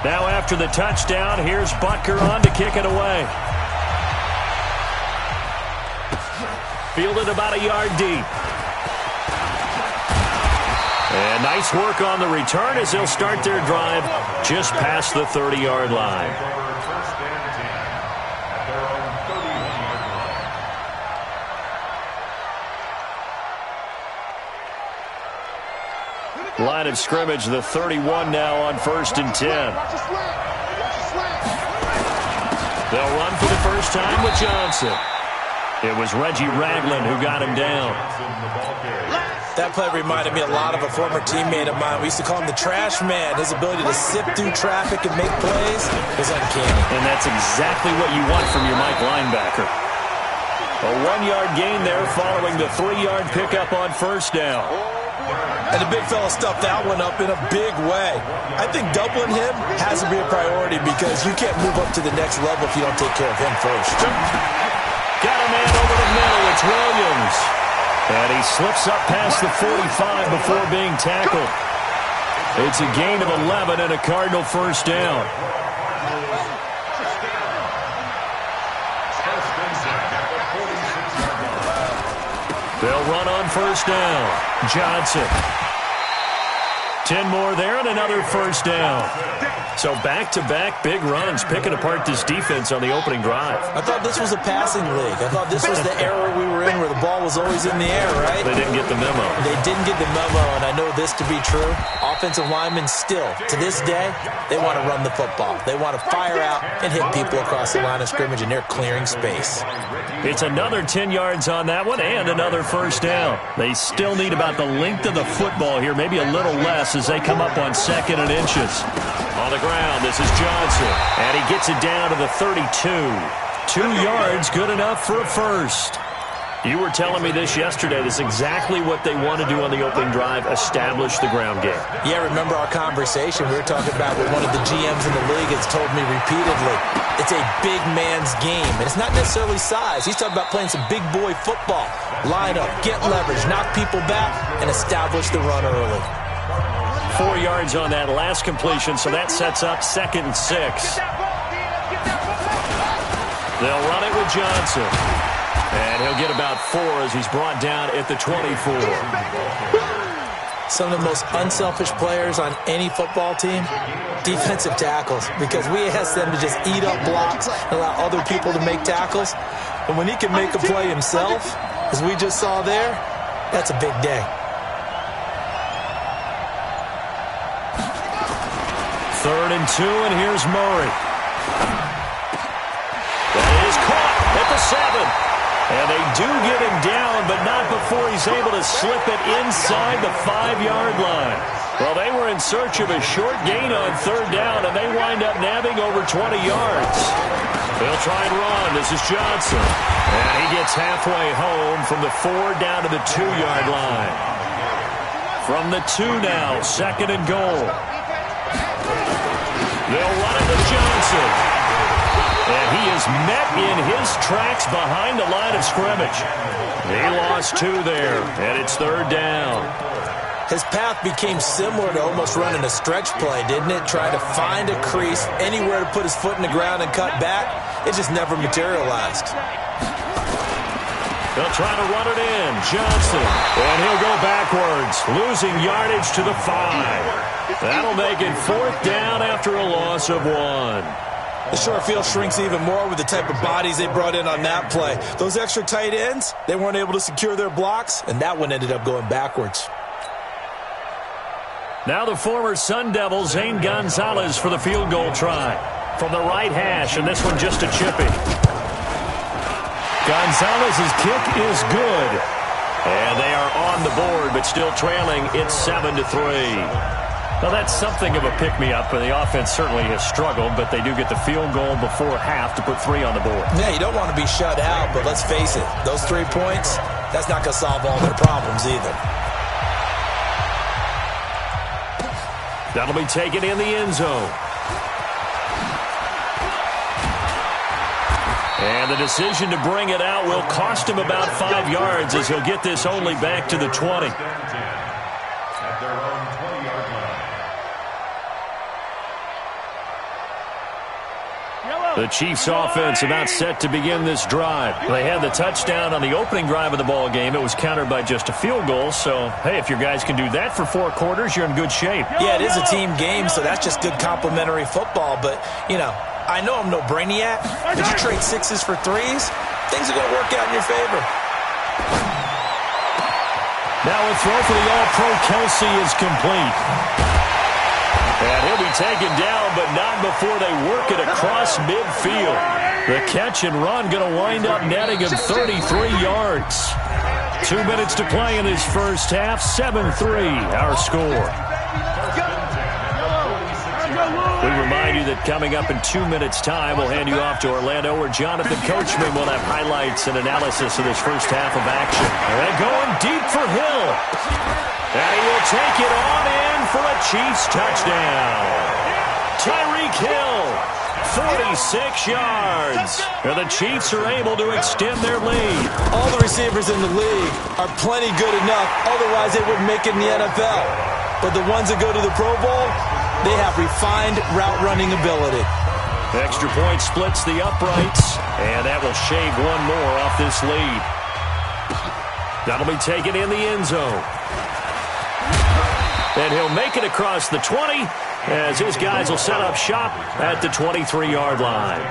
Now after the touchdown, here's Butker on to kick it away. Fielded about a yard deep. And nice work on the return as they'll start their drive just past the 30-yard line. Line of scrimmage, the 31 now on 1st and 10. They'll run for the first time with Johnson. It was Reggie Ragland who got him down. That play reminded me a lot of a former teammate of mine. We used to call him the trash man. His ability to sift through traffic and make plays was uncanny. And that's exactly what you want from your Mike linebacker. A 1-yard gain there following the 3-yard pickup on 1st down. And the big fella stuffed that one up in a big way. I think doubling him has to be a priority because you can't move up to the next level if you don't take care of him first. Got a man over the middle. It's Williams. And he slips up past the 45 before being tackled. It's a gain of 11 and a Cardinal first down. They'll run on 1st down. Johnson. 10 more there and another 1st down. So back-to-back big runs, picking apart this defense on the opening drive. I thought this was a passing league. I thought this was the era we were in where the ball was always in the air, right? They didn't get the memo. They didn't get the memo, and I know this to be true. Offensive linemen still, to this day, they want to run the football. They want to fire out and hit people across the line of scrimmage, and they're clearing space. It's another 10 yards on that one and another 1st down. They still need about the length of the football here, maybe a little less as they come up on 2nd and inches. On the ground, this is Johnson, and he gets it down to the 32. 2 yards, good enough for a first. You were telling me this yesterday. This is exactly what they want to do on the opening drive, establish the ground game. Yeah, remember our conversation we were talking about with one of the GMs in the league has told me repeatedly, it's a big man's game, and it's not necessarily size. He's talking about playing some big boy football. Line up, get leverage, knock people back, and establish the run early. 4 yards on that last completion, so that sets up 2nd and 6. They'll run it with Johnson. And he'll get about 4 as he's brought down at the 24. Some of the most unselfish players on any football team, defensive tackles, because we ask them to just eat up blocks and allow other people to make tackles. And when he can make a play himself, as we just saw there, that's a big day. 3rd and 2, and here's Murray. That is caught at the 7. And they do get him down, but not before he's able to slip it inside the 5-yard line. Well, they were in search of a short gain on 3rd down, and they wind up nabbing over 20 yards. They'll try and run. This is Johnson. And he gets halfway home from the 4 down to the 2-yard line. From the 2 now, 2nd and goal. They'll run it with Johnson. And he is met in his tracks behind the line of scrimmage. He lost 2 there, and it's 3rd down. His path became similar to almost running a stretch play, didn't it? Trying to find a crease, anywhere to put his foot in the ground and cut back. It just never materialized. They'll try to run it in. Johnson. And he'll go backwards, losing yardage to the 5. That'll make it 4th down after a loss of 1. The short field shrinks even more with the type of bodies they brought in on that play. Those extra tight ends, they weren't able to secure their blocks, and that one ended up going backwards. Now the former Sun Devil, Zane Gonzalez, for the field goal try. From the right hash, and this one just a chippy. Gonzalez's kick is good. And they are on the board, but still trailing. It's 7-3. Well, that's something of a pick-me-up, and the offense certainly has struggled, but they do get the field goal before half to put 3 on the board. Yeah, you don't want to be shut out, but let's face it, those 3 points, that's not going to solve all their problems either. That'll be taken in the end zone. And the decision to bring it out will cost him about 5 yards as he'll get this only back to the 20. The Chiefs offense about set to begin this drive. They had the touchdown on the opening drive of the ball game. It was countered by just a field goal. So, hey, if your guys can do that for 4 quarters, you're in good shape. Yeah, it is a team game, so that's just good complimentary football. But, you know, I know I'm no brainiac, but you trade 6s for 3s, things are going to work out in your favor. Now a throw for the All-Pro Kelsey is complete. And he'll be taken down, but not before they work it across midfield. The catch and run going to wind up netting him 33 yards. 2 minutes to play in his first half, 7-3 our score. We remind you that coming up in 2 minutes' time, we'll hand you off to Orlando, where Jonathan Coachman will have highlights and analysis of this first half of action. And they're going deep for Hill. And he will take it on in for a Chiefs touchdown. Tyreek Hill, 46 yards. And the Chiefs are able to extend their lead. All the receivers in the league are plenty good enough, otherwise they wouldn't make it in the NFL. But the ones that go to the Pro Bowl, they have refined route-running ability. Extra point splits the uprights, and that will shave one more off this lead. That'll be taken in the end zone. And he'll make it across the 20 as his guys will set up shop at the 23-yard line.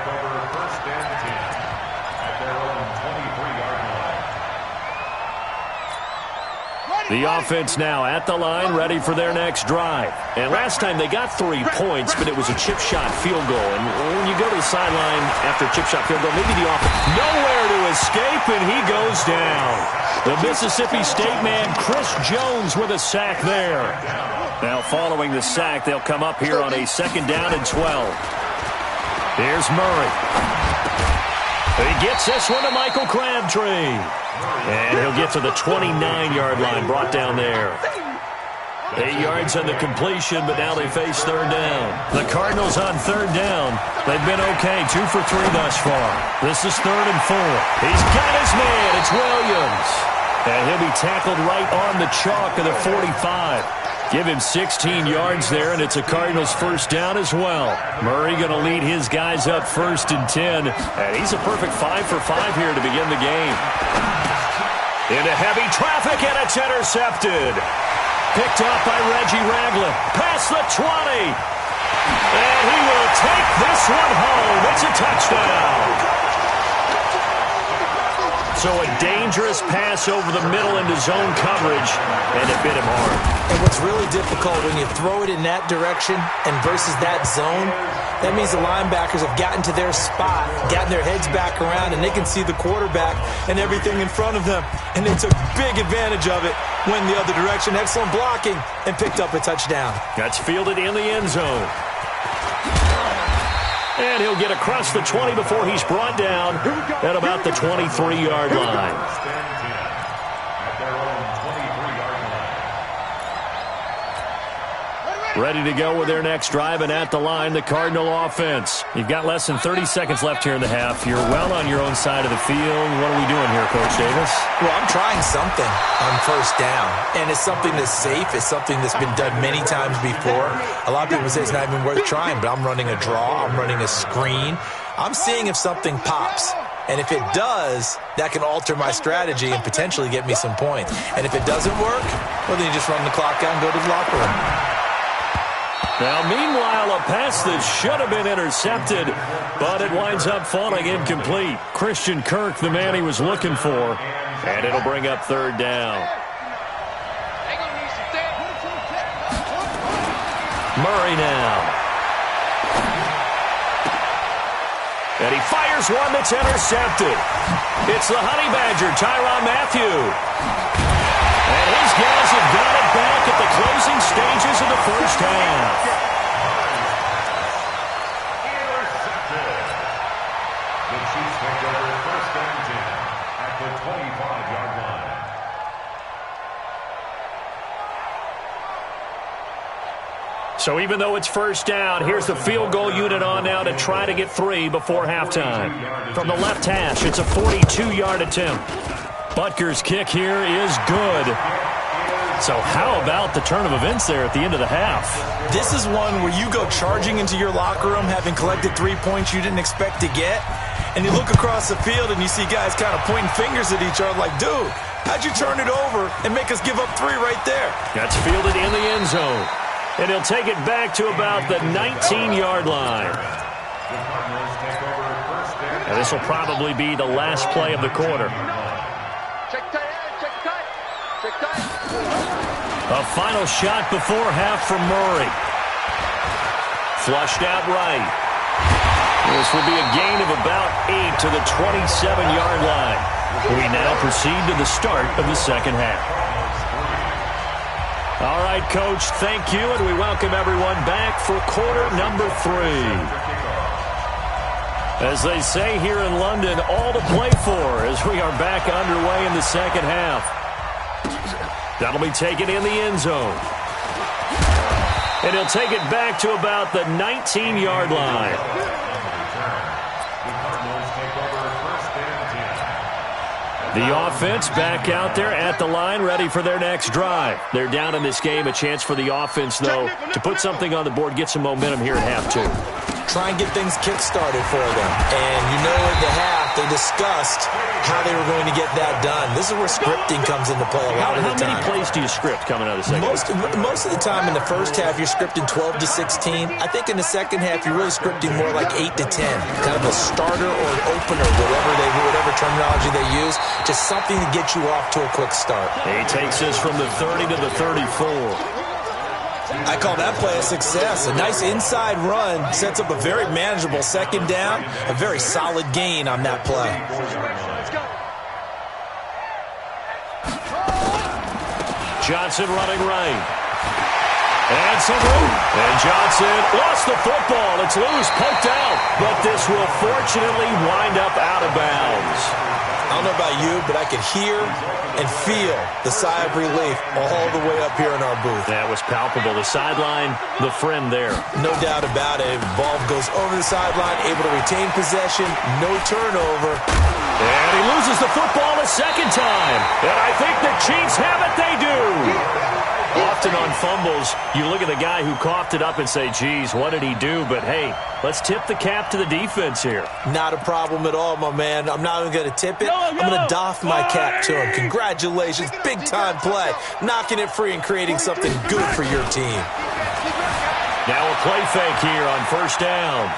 The offense now at the line, ready for their next drive. And last time they got 3 points, but it was a chip shot field goal. And when you go to the sideline after a chip shot field goal, maybe the offense nowhere to escape, and he goes down. The Mississippi State man, Chris Jones, with a sack there. Now following the sack, they'll come up here on a 2nd down and 12. Here's Murray. He gets this one to Michael Crabtree. And he'll get to the 29-yard line, brought down there. 8 yards on the completion, but now they face 3rd down. The Cardinals on 3rd down. They've been okay, 2 for 3 thus far. This is 3rd and 4. He's got his man. It's Williams. And he'll be tackled right on the chalk of the 45. Give him 16 yards there, and it's a Cardinals 1st down as well. Murray going to lead his guys up 1st and 10. And he's a perfect 5 for 5 here to begin the game. Into heavy traffic, and it's intercepted. Picked off by Reggie Ragland. Past the 20. And he will take this one home. It's a touchdown. So a dangerous pass over the middle into zone coverage, and it bit him hard. And what's really difficult when you throw it in that direction and versus that zone, that means the linebackers have gotten to their spot, gotten their heads back around, and they can see the quarterback and everything in front of them. And they took big advantage of it, went the other direction, excellent blocking, and picked up a touchdown. That's fielded in the end zone. And he'll get across the 20 before he's brought down at about the 23-yard line. Ready to go with their next drive, and at the line, the Cardinal offense. You've got less than 30 seconds left here in the half. You're well on your own side of the field. What are we doing here, Coach Davis? Well, I'm trying something on 1st down, and it's something that's safe. It's something that's been done many times before. A lot of people say it's not even worth trying, but I'm running a draw. I'm running a screen. I'm seeing if something pops. And if it does, that can alter my strategy and potentially get me some points. And if it doesn't work, well, then you just run the clock out and go to the locker room. Now, meanwhile, a pass that should have been intercepted, but it winds up falling incomplete. Christian Kirk, the man he was looking for, and it'll bring up 3rd down. Murray now. And he fires one that's intercepted. It's the Honey Badger, Tyrann Mathieu. And his guys have got it back at the closing stages of the first half. Intercepted. The Chiefs take over 1st and 10 at the 25-yard line. So even though it's 1st down, here's the field goal unit on now to try to get 3 before halftime. From the left hash, it's a 42-yard attempt. Butker's kick here is good. So how about the turn of events there at the end of the half? This is one where you go charging into your locker room having collected 3 points you didn't expect to get, and you look across the field and you see guys kind of pointing fingers at each other like, dude, how'd you turn it over and make us give up 3 right there? That's fielded in the end zone. And he'll take it back to about the 19-yard line. And this will probably be the last play of the quarter. A final shot before half from Murray. Flushed out right. This will be a gain of about 8 to the 27-yard line. We now proceed to the start of the second half. All right, Coach, thank you, and we welcome everyone back for quarter number 3. As they say here in London, all to play for as we are back underway in the second half. That'll be taken in the end zone. And he'll take it back to about the 19-yard line. The offense back out there at the line, ready for their next drive. They're down in this game. A chance for the offense, though, to put something on the board, get some momentum here at half 2. Try and get things kick-started for them. And you know at the half, they discussed how they were going to get that done. This is where scripting comes into play a lot of the time. How many plays do you script coming out of the second half? Most of the time in the first half, you're scripting 12 to 16. I think in the second half, you're really scripting more like 8 to 10. Kind of a starter or an opener, whatever terminology they use. Just something to get you off to a quick start. He takes this from the 30 to the 34. I call that play a success. A nice inside run sets up a very manageable second down, a very solid gain on that play. Johnson running right. And some room. And Johnson lost the football. It's loose, poked out. But this will fortunately wind up out of bounds. I don't know about you, but I could hear and feel the sigh of relief all the way up here in our booth. That was palpable. The sideline, the friend there. No doubt about it. Ball goes over the sideline, able to retain possession, no turnover. And he loses the football a second time. And I think the Chiefs have it. They do. Often on fumbles, you look at the guy who coughed it up and say, geez, what did he do? But, hey, let's tip the cap to the defense here. Not a problem at all, my man. I'm not even going to tip it. I'm going to doff my cap to him. Congratulations. Big-time play. Knocking it free and creating something good for your team. Now a play fake here on first down.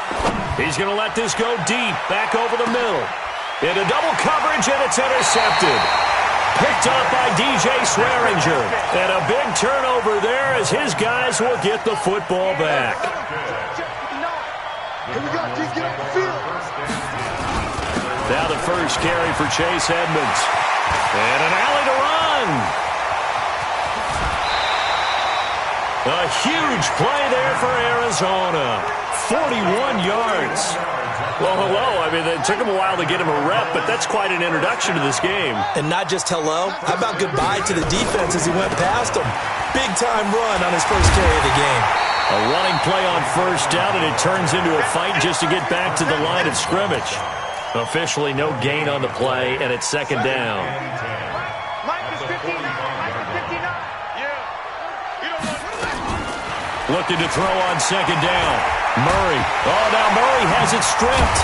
He's going to let this go deep, back over the middle. Into double coverage, and it's intercepted. Picked up by DJ Swearinger. And a big turnover there as his guys will get the football back. Now the first carry for Chase Edmonds. And an alley to run. A huge play there for Arizona. 41 yards. Well, hello. I mean, it took him a while to get him a rep, but that's quite an introduction to this game. And not just hello. How about goodbye to the defense as he went past him? Big-time run on his first carry of the game. A running play on first down, and it turns into a fight just to get back to the line of scrimmage. Officially no gain on the play, and it's second down. Looking to throw on second down. Murray. Oh, now Murray has it stripped.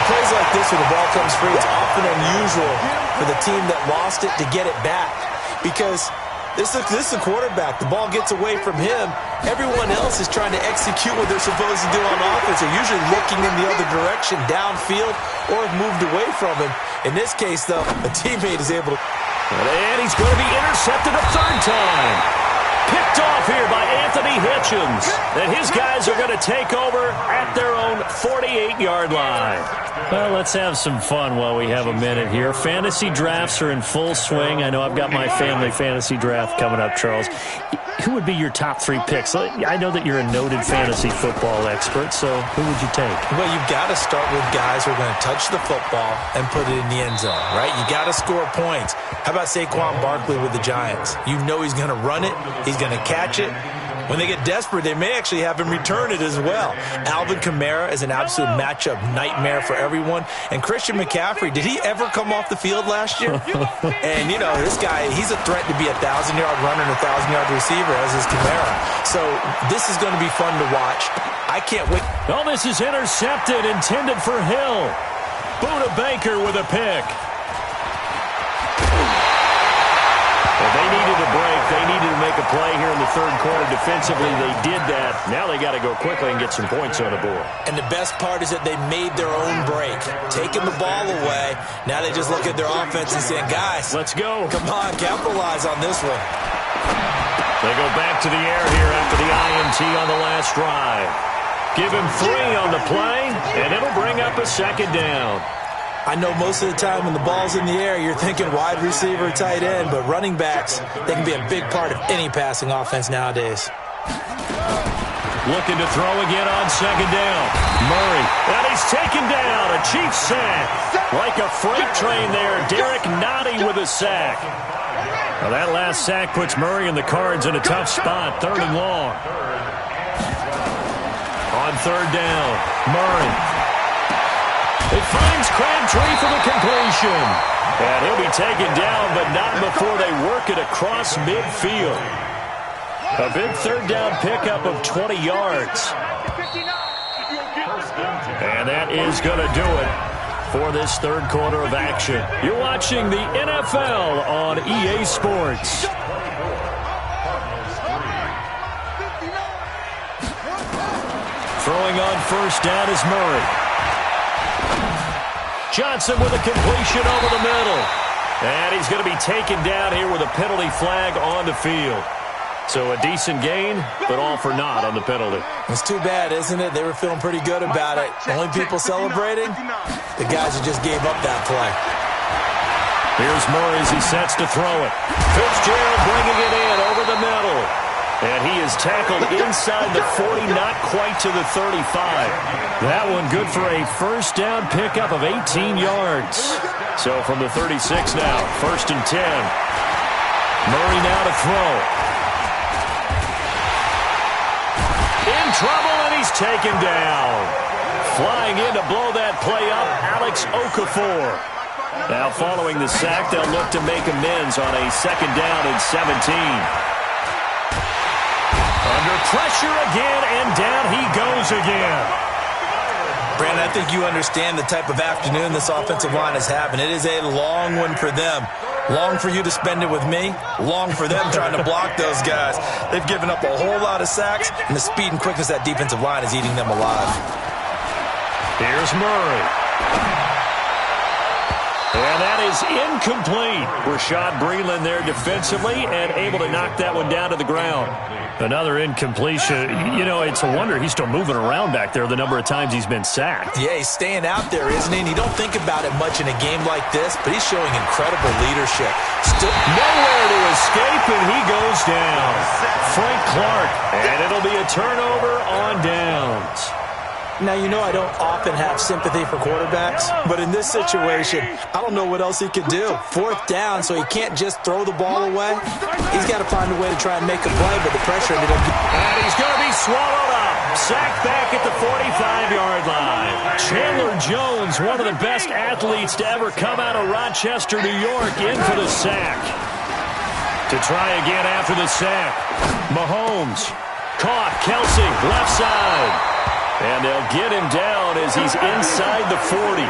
Plays like this when the ball comes free, it's often unusual for the team that lost it to get it back. Because this is a quarterback. The ball gets away from him. Everyone else is trying to execute what they're supposed to do on offense. They're usually looking in the other direction, downfield, or have moved away from him. In this case, though, a teammate is able to... And he's going to be intercepted a third time. Picked off here by Anthony Hitchens. And his guys are going to take over at their own 48-yard line. Well, let's have some fun while we have a minute here. Fantasy drafts are in full swing. I know I've got my family fantasy draft coming up, Charles. Who would be your top 3 picks? I know that you're a noted fantasy football expert, so who would you take? Well, you've got to start with guys who are going to touch the football and put it in the end zone, right? You got to score points. How about Saquon Barkley with the Giants? You know he's going to run it. He's going to catch it. When they get desperate, they may actually have him return it as well. Alvin Kamara is an absolute matchup nightmare for everyone. And Christian McCaffrey, did he ever come off the field last year? And, you know, this guy, he's a threat to be a 1,000-yard runner and a 1,000-yard receiver, as is Kamara. So this is going to be fun to watch. I can't wait. Oh, this is intercepted, intended for Hill. Buda Baker with a pick. Well, they needed a break. They needed to make a play here in the third quarter. Defensively, they did that. Now they got to go quickly and get some points on the board. And the best part is that they made their own break. Taking the ball away. Now they just look at their offense and saying, guys, let's go. Come on, capitalize on this one. They go back to the air here after the INT on the last drive. Give him 3 on the play, and it'll bring up a second down. I know most of the time when the ball's in the air, you're thinking wide receiver, tight end, but running backs, they can be a big part of any passing offense nowadays. Looking to throw again on second down. Murray, and he's taken down. A Chiefs sack. Like a freight train there. Derek Nottie with a sack. Well, that last sack puts Murray and the Cards in a tough spot. 3rd and long. On 3rd down, Murray. It finds Crabtree for the completion. And he'll be taken down, but not before they work it across midfield. A big 3rd down pickup of 20 yards. And that is going to do it for this third quarter of action. You're watching the NFL on EA Sports. Throwing on 1st down is Murray. Johnson with a completion over the middle. And he's going to be taken down here with a penalty flag on the field. So a decent gain, but all for naught on the penalty. It's too bad, isn't it? They were feeling pretty good about it. Only people celebrating? The guys who just gave up that play. Here's Murray as he sets to throw it. Fitzgerald bringing it in over the middle. And he is tackled inside the 40, not quite to the 35. That one good for a 1st down pickup of 18 yards. So from the 36 now, 1st and 10. Murray now to throw. In trouble, and he's taken down. Flying in to blow that play up, Alex Okafor. Now following the sack, they'll look to make amends on a 2nd down and 17. Under pressure again, and down he goes again. Brandon, I think you understand the type of afternoon this offensive line is having. It is a long one for them. Long for you to spend it with me. Long for them trying to block those guys. They've given up a whole lot of sacks, and the speed and quickness of that defensive line is eating them alive. Here's Murray. And that is incomplete. Rashad Breeland there defensively and able to knock that one down to the ground. Another incompletion. You know, it's a wonder he's still moving around back there the number of times he's been sacked. Yeah, he's staying out there, isn't he? And you don't think about it much in a game like this, but he's showing incredible leadership. Still nowhere to escape, and he goes down. Frank Clark, and it'll be a turnover on downs. Now, you know I don't often have sympathy for quarterbacks, but in this situation, I don't know what else he could do. 4th down, so he can't just throw the ball away. He's got to find a way to try and make a play, but the pressure ended up... And he's going to be swallowed up. Sacked back at the 45-yard line. Chandler Jones, one of the best athletes to ever come out of Rochester, New York, in for the sack. To try again after the sack. Mahomes. Caught. Kelsey, left side. And they'll get him down as he's inside the 40.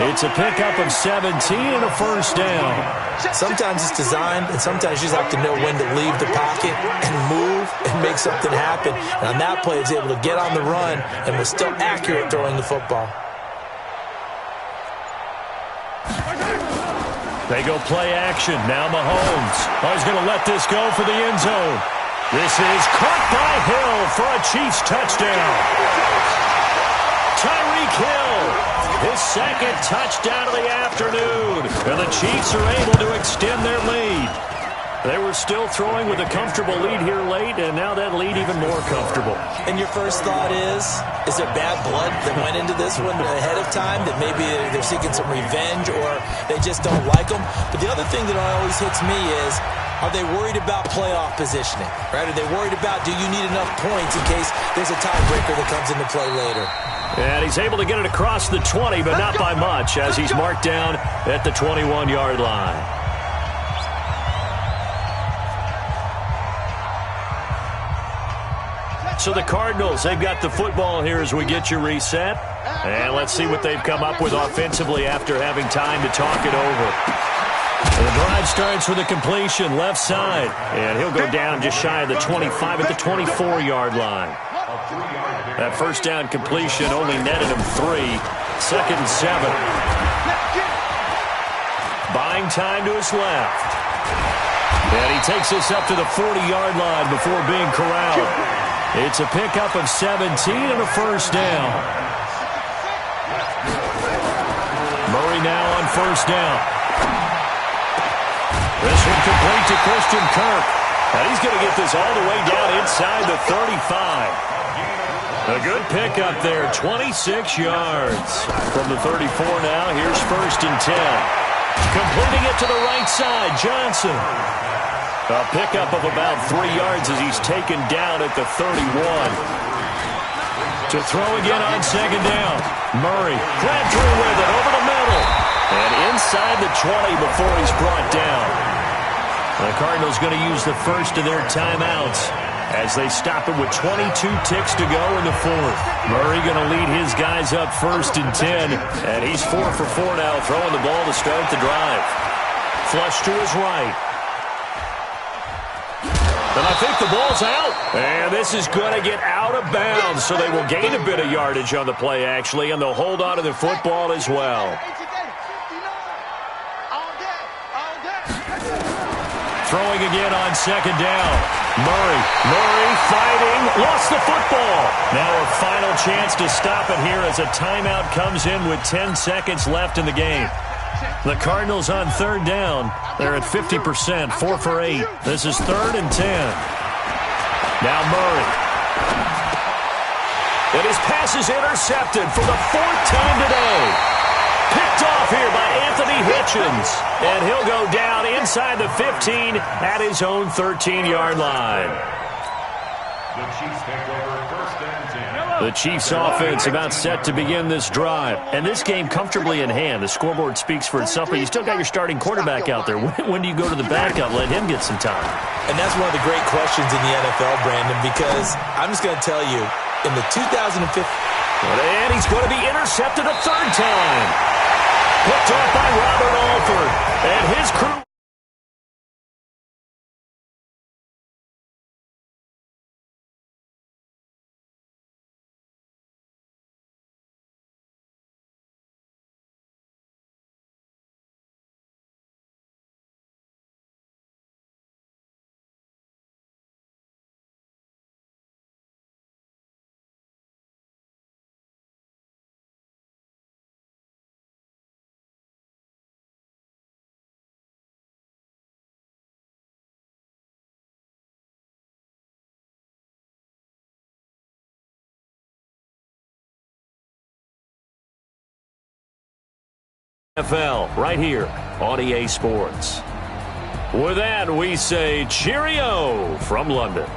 It's a pickup of 17 and a 1st down. Sometimes it's designed, and sometimes you just have to know when to leave the pocket and move and make something happen. And on that play, he was able to get on the run and was still accurate throwing the football. They go play action. Now Mahomes. Oh, he's going to let this go for the end zone. This is caught by Hill for a Chiefs touchdown. Tyreek Hill, his 2nd touchdown of the afternoon. And the Chiefs are able to extend their lead. They were still throwing with a comfortable lead here late, and now that lead even more comfortable. And your first thought is there bad blood that went into this one ahead of time, that maybe they're seeking some revenge or they just don't like them? But the other thing that always hits me is Are they worried about playoff positioning? Right? Are they worried about, do you need enough points in case there's a tiebreaker that comes into play later? And he's able to get it across the 20, but not by much, as he's marked down at the 21-yard line. So the Cardinals, they've got the football here as we get you reset. And let's see what they've come up with offensively after having time to talk it over. And the drive starts with a completion left side. And he'll go down just shy of the 25 at the 24-yard line. That first down completion only netted him 3. Second and 7. Buying time to his left. And he takes this up to the 40-yard line before being corralled. It's a pickup of 17 and a first down. Murray now on first down. This one complete to Christian Kirk. And he's going to get this all the way down inside the 35. A good pickup there, 26 yards. From the 34 now, here's first and 10. Completing it to the right side, Johnson. A pickup of about 3 yards as he's taken down at the 31. To throw again on second down. Murray grabbed through with it over the middle. And inside the 20 before he's brought down. The Cardinals going to use the first of their timeouts as they stop it with 22 ticks to go in the fourth. Murray going to lead his guys up first and 10. And he's 4 for 4 now, throwing the ball to start the drive. Flush to his right. And I think the ball's out. And this is going to get out of bounds, so they will gain a bit of yardage on the play, actually, and they'll hold on to the football as well. Throwing again on second down. Murray fighting, lost the football. Now a final chance to stop it here as a timeout comes in with 10 seconds left in the game. The Cardinals on third down. They're at 50%, 4 for 8. This is third and 10. Now Murray. And his pass is intercepted for the 4th time today. Picked off here by Anthony Hitchens. And he'll go down inside the 15 at his own 13-yard line. The Chiefs take over first and 10. The Chiefs offense about set to begin this drive. And this game comfortably in hand. The scoreboard speaks for itself, but you still got your starting quarterback out there. When do you go to the backup? Let him get some time. And that's one of the great questions in the NFL, Brandon, because I'm just going to tell you, in the 2015... And he's going to be intercepted a third time. Picked off by Robert Alford. And his crew... NFL right here on EA Sports. With that, we say cheerio from London.